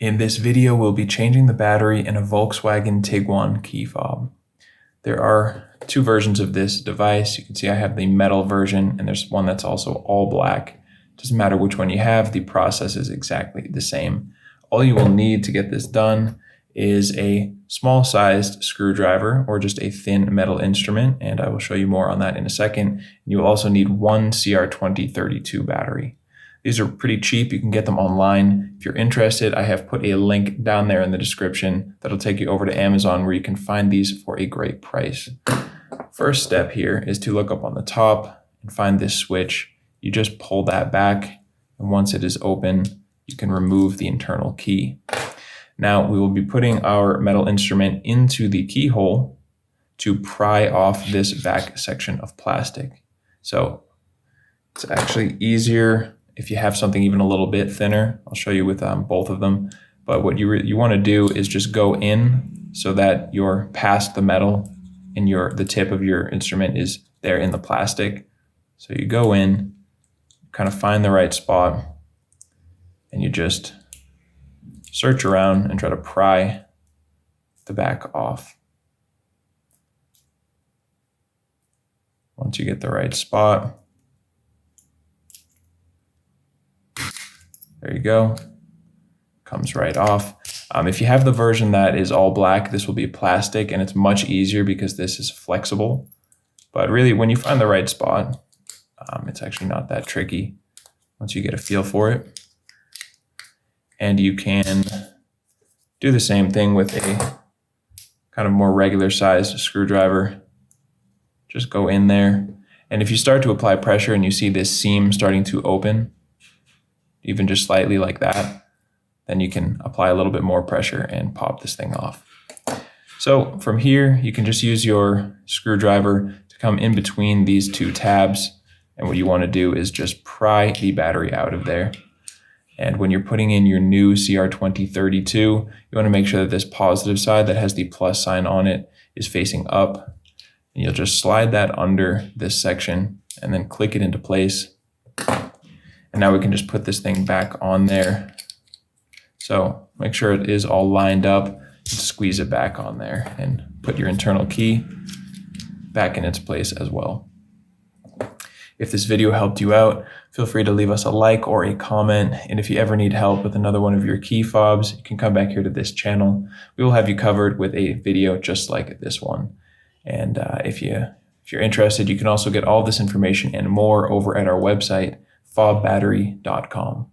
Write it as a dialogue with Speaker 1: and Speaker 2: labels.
Speaker 1: In this video, we'll be changing the battery in a Volkswagen Tiguan key fob. There are two versions of this device. You can see I have the metal version, and there's one that's also all black. Doesn't matter which one you have, the process is exactly the same. All you will need to get this done is a small sized screwdriver or just a thin metal instrument, and I will show you more on that in a second. You will also need one CR2032 battery. These are pretty cheap. You can get them online. If you're interested, I have put a link down there in the description that'll take you over to Amazon where you can find these for a great price. First step here is to look up on the top and find this switch. You just pull that back, and once it is open, you can remove the internal key. Now we will be putting our metal instrument into the keyhole to pry off this back section of plastic. So it's actually easier if you have something even a little bit thinner. I'll show you with both of them. But what you want to do is just go in so that you're past the metal and the tip of your instrument is there in the plastic. So you go in, kind of find the right spot, and you just search around and try to pry the back off. Once you get the right spot, there you go, comes right off. If you have the version that is all black, this will be plastic, and it's much easier because this is flexible. But really, when you find the right spot, it's actually not that tricky once you get a feel for it. And you can do the same thing with a kind of more regular sized screwdriver. Just go in there. And if you start to apply pressure and you see this seam starting to open, even just slightly like that, then you can apply a little bit more pressure and pop this thing off. So from here, you can just use your screwdriver to come in between these two tabs. And what you want to do is just pry the battery out of there. And when you're putting in your new CR2032, you want to make sure that this positive side that has the plus sign on it is facing up. And you'll just slide that under this section and then click it into place. And now we can just put this thing back on there. So make sure it is all lined up and squeeze it back on there and put your internal key back in its place as well. If this video helped you out, feel free to leave us a like or a comment. And if you ever need help with another one of your key fobs, you can come back here to this channel. We will have you covered with a video just like this one. And if you're interested, you can also get all this information and more over at our website, FobBattery.com.